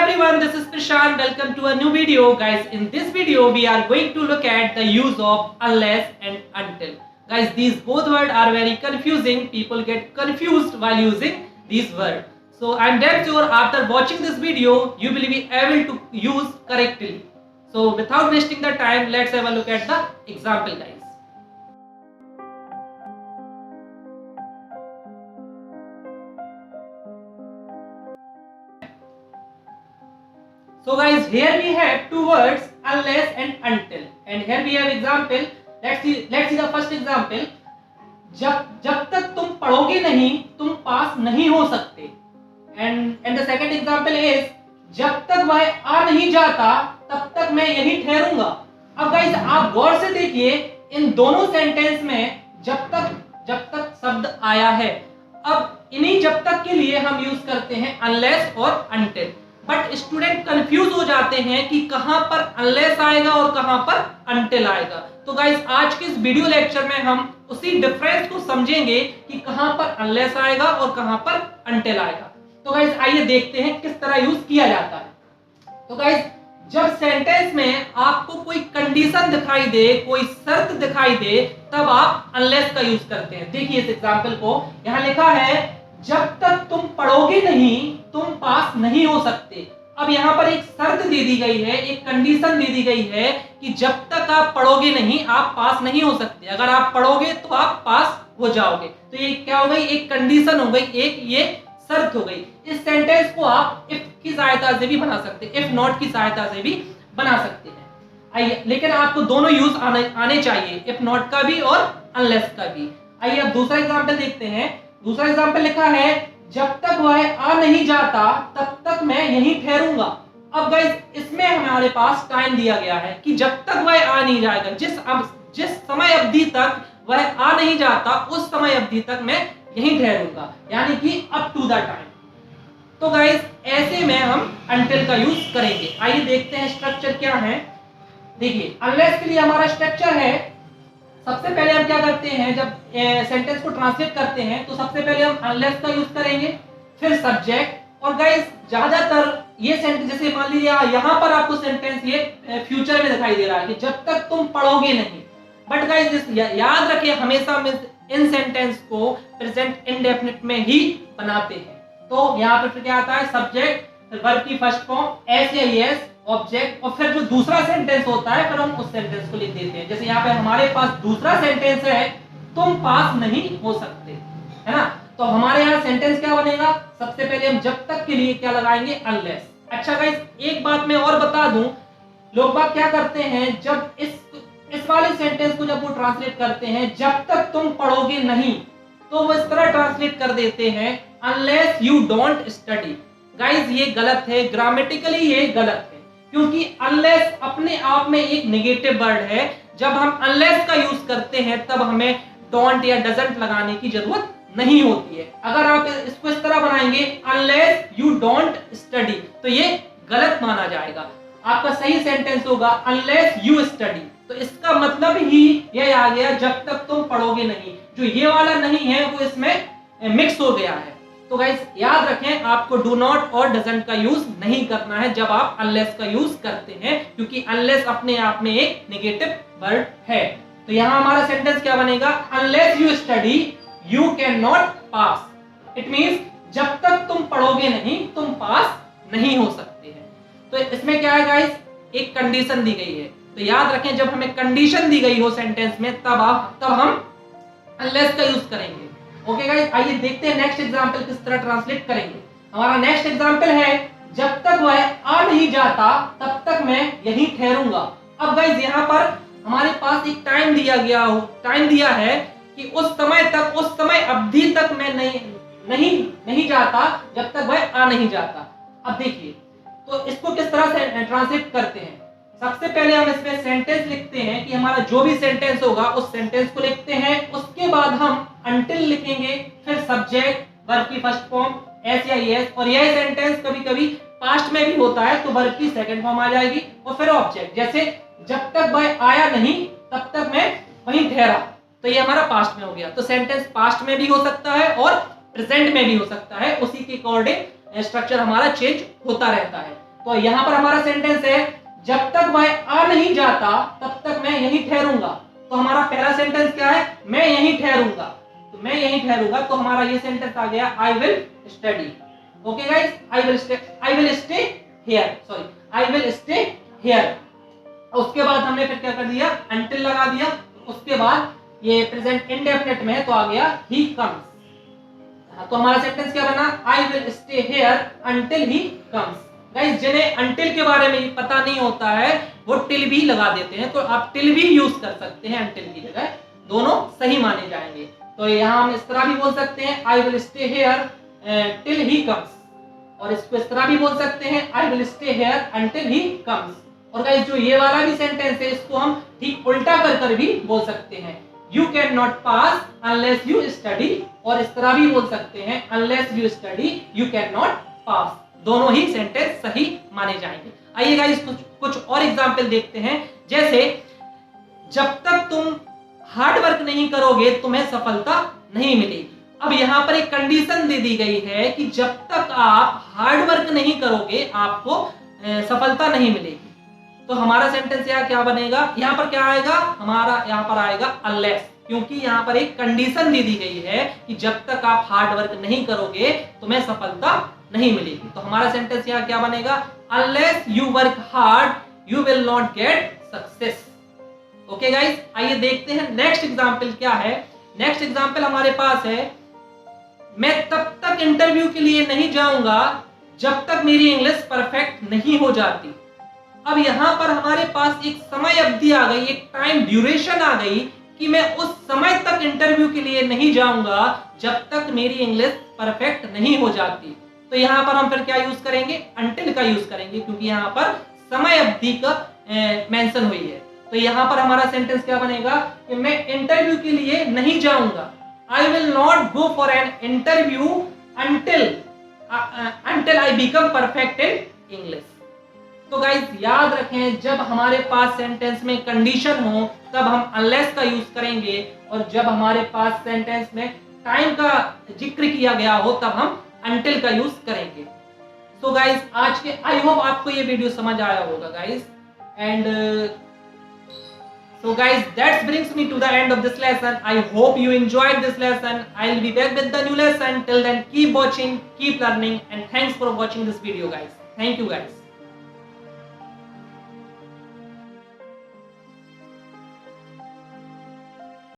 everyone, this is Prashant. Welcome to a new video. Guys, in this video we are going to look at the use of unless and until. Guys, these both words are very confusing. People get confused while using these words. So I am damn sure after watching this video you will be able to use correctly. So without wasting the time, let's have a look at the example, guys. So guys, here we have two words, unless and until, and here we have example. Let's see the first example. जब तक तुम पढ़ोगे नहीं तुम पास नहीं हो सकते. And the second example is जब तक वह आ नहीं जाता तब तक मैं यहीं ठहरूंगा. अब गाइस आप गौर से देखिए, इन दोनों सेंटेंस में जब तक शब्द आया है. अब इन्हीं जब तक के लिए हम यूज करते हैं unless और until. बट स्टूडेंट कंफ्यूज हो जाते हैं कि कहां पर अनलेस आएगा और कहां पर अनटिल आएगा. तो गाइस आज के इस वीडियो लेक्चर में हम उसी डिफरेंस को समझेंगे कि कहां पर अनलेस आएगा और कहां पर अनटिल आएगा. तो गाइस आइए देखते हैं किस तरह यूज किया जाता है. तो गाइस जब सेंटेंस में आपको कोई कंडीशन दिखाई दे, कोई शर्त दिखाई दे, तब आप अनलेस का यूज करते हैं. देखिए इस एग्जांपल को, यहां लिखा है जब तक तुम पढ़ोगे नहीं तुम पास नहीं हो सकते. अब यहाँ पर एक शर्त दे दी गई है, एक कंडीशन दे दी गई है कि जब तक आप पढ़ोगे नहीं आप पास नहीं हो सकते. अगर आप पढ़ोगे तो आप पास हो जाओगे. तो ये क्या हो गई, एक कंडीशन हो गई, एक ये शर्त हो गई. इस सेंटेंस को आप इफ की सहायता से भी बना सकते हैं, इफ नॉट की सहायता से भी बना सकते हैं. आइए, लेकिन आपको दोनों यूज आने चाहिए, इफ नॉट का भी और अनलेस का भी. आइए अब दूसरा एग्जाम्पल देखते हैं. दूसरा एग्जाम्पल लिखा है जब तक वह आ नहीं जाता तब तक मैं यहीं ठहरूंगा. अब गाइस इसमें हमारे पास टाइम दिया गया है कि जब तक वह आ नहीं जाएगा, जिस समय अवधि तक वह आ नहीं जाता उस समय अवधि तक मैं यहीं ठहरूंगा, यानी कि अप टू द टाइम. तो गाइस ऐसे में हम अनटिल का यूज करेंगे. आइए देखते हैं स्ट्रक्चर क्या है. देखिए अनलेस के लिए हमारा स्ट्रक्चर है, सबसे पहले हम क्या करते हैं, जब सेंटेंस को ट्रांसलेट करते हैं तो सबसे पहले हम अनलेस का यूज करेंगे, फिर सब्जेक्ट. और गाइस ज्यादातर ये सेंटेंस, जैसे मान लीजिए यहाँ पर आपको सेंटेंस ये फ्यूचर में दिखाई दे रहा है कि जब तक तुम पढ़ोगे नहीं. बट गाइस याद रखिए हमेशा इन सेंटेंस को प्रेजेंट इंडेफिनिट में ही बनाते हैं. तो यहाँ पर फिर क्या आता है, सब्जेक्ट, वर्ब की फर्स्ट फॉर्म एस या एस, ऑब्जेक्ट, और फिर जो दूसरा सेंटेंस होता है फिर हम उस सेंटेंस को लिख देते हैं. जैसे यहाँ पे हमारे पास दूसरा सेंटेंस है, तुम पास नहीं हो सकते, है ना. तो हमारे यहाँ सेंटेंस क्या बनेगा, सबसे पहले हम जब तक के लिए क्या लगाएंगे, अनलेस. अच्छा गाइस एक बात मैं और बता दूं, लोग बात क्या करते हैं, जब इस वाले सेंटेंस को जब वो ट्रांसलेट करते हैं जब तक तुम पढ़ोगे नहीं, तो वो इस तरह ट्रांसलेट कर देते हैं unless you don't study. Guys ये गलत है, ग्रामेटिकली ये गलत है, क्योंकि अनलेस अपने आप में एक नेगेटिव वर्ड है. जब हम अनलेस का यूज करते हैं तब हमें डोंट या डजंट लगाने की जरूरत नहीं होती है. अगर आप इसको इस तरह बनाएंगे अनलेस यू डोंट स्टडी, तो ये गलत माना जाएगा. आपका सही सेंटेंस होगा अनलेस यू स्टडी. तो इसका मतलब ही यह आ गया जब तक तुम पढ़ोगे नहीं. जो ये वाला नहीं है वो इसमें मिक्स हो गया है. तो गाइस याद रखें आपको डू नॉट और डजंट का यूज नहीं करना है जब आप अनलेस का यूज करते हैं, क्योंकि अनलेस अपने आप में एक नेगेटिव वर्ड है. तो यहाँ हमारा सेंटेंस क्या बनेगा, unless you study you can not pass. It means जब तक तुम पढ़ोगे नहीं तुम पास नहीं हो सकते हैं. तो इसमें क्या है गाइस, एक कंडीशन दी गई है. तो याद रखें जब हमें कंडीशन दी गई हो सेंटेंस में तब हम अनलेस का यूज करेंगे. ओके गाइस आइए देखते हैं नेक्स्ट एग्जांपल किस तरह ट्रांसलेट करेंगे. हमारा नेक्स्ट एग्जांपल है जब तक वह आ नहीं जाता तब तक मैं यहीं ठहरूंगा. अब गाइस यहाँ पर हमारे पास एक टाइम दिया है कि उस समय अवधि तक मैं नहीं जाता जब तक वह आ नहीं जाता. अब देखिए तो इसको किस तरह से ट्रांसलेट करते हैं. सबसे पहले हम इसमें सेंटेंस लिखते हैं कि हमारा जो भी सेंटेंस होगा उस सेंटेंस को लिखते हैं, उसके बाद हम अनटिल लिखेंगे, फिर सब्जेक्ट, वर्ब की फर्स्ट फॉर्म एस या एस, और यह सेंटेंस कभी कभी पास्ट में भी होता है तो वर्ब की सेकंड फॉर्म आ जाएगी, और फिर ऑब्जेक्ट. जैसे जब तक वह आया नहीं तब तक मैं वहीं ठहरा, तो ये हमारा पास्ट में हो गया. तो सेंटेंस पास्ट में भी हो सकता है और प्रेजेंट में भी हो सकता है, उसी के अकॉर्डिंग स्ट्रक्चर हमारा चेंज होता रहता है. तो यहाँ पर हमारा सेंटेंस है जब तक वह आ नहीं जाता तब तक मैं यहीं ठहरूंगा। तो हमारा पहला सेंटेंस क्या है, मैं यहीं ठहरूंगा। तो मैं यहीं ठहरूंगा, तो हमारा ये सेंटेंस आ गया I will study. Okay guys, I will stay here, sorry I will stay here. उसके बाद हमने फिर क्या कर दिया, until लगा दिया। उसके बाद ये प्रेजेंट इंडेफिनिट में है तो आ गया he comes। तो हमारा सेंटेंस क्या बना, I will stay here until he comes। Guys जिन्हें until के बारे में पता नहीं होता है वो till भी लगा देते हैं, तो आप till भी यूज कर सकते हैं until की जगह, दोनों सही माने जाएंगे। तो यहाँ हम इस तरह भी बोल सकते हैं I will stay here till he comes, और इसको इस तरह भी बोल सकते हैं I will stay here until he comes। और गाइस जो ये वाला भी सेंटेंस है इसको हम ठीक उल्टा कर भी बोल सकते हैं, You cannot pass unless you study, और इस तरह भी बोल सकते हैं unless you study you cannot pass। दोनों ही सेंटेंस सही माने जाएंगे। आइए गाइस कुछ और एग्जांपल देखते हैं। जैसे जब तक तुम हार्ड वर्क नहीं करोगे तुम्हें सफलता नहीं मिलेगी। अब यहाँ पर एक कंडीशन दे दी गई है कि जब तक आप हार्ड वर्क नहीं करोगे आपको सफलता नहीं मिलेगी। तो हमारा सेंटेंस यहाँ क्या बनेगा, यहाँ पर क्या आएगा, हमारा यहाँ पर आएगा अनलेस, क्योंकि यहाँ पर एक कंडीशन दे दी गई है कि जब तक आप हार्ड वर्क नहीं करोगे तुम्हें सफलता नहीं मिलेगी। तो हमारा सेंटेंस यहाँ क्या बनेगा, unless you work hard you will not get success. Okay guys, आइए देखते हैं नेक्स्ट एग्जाम्पल क्या है। नेक्स्ट एग्जाम्पल हमारे पास है, मैं तब तक इंटरव्यू के लिए नहीं जाऊंगा जब तक मेरी इंग्लिश परफेक्ट नहीं हो जाती। अब यहाँ पर हमारे पास एक समय अवधि आ गई, एक टाइम ड्यूरेशन आ गई कि मैं उस समय तक इंटरव्यू के लिए नहीं जाऊंगा जब तक मेरी इंग्लिश परफेक्ट नहीं हो जाती। तो यहाँ पर हम फिर क्या यूज करेंगे, until का यूज करेंगे, क्योंकि यहाँ पर समय अवधि का मेंशन हुई है। तो यहाँ पर हमारा सेंटेंस क्या बनेगा कि मैं इंटरव्यू के लिए नहीं जाऊंगा, I will not go for an interview until I become perfect in English। तो गाइस याद रखें, जब हमारे पास सेंटेंस में कंडीशन हो तब हम अनलेस का यूज करेंगे, और जब हमारे पास सेंटेंस में टाइम का जिक्र किया गया हो तब हम until का यूज करेंगे। सो गाइस आज के आई होप आपको ये वीडियो समझ आया होगा guys, and so guys that brings me to the end of this lesson। I hope you enjoyed this lesson। I'll be back with the new lesson। Till then keep watching, keep learning, and thanks for watching this video guys। Thank you guys।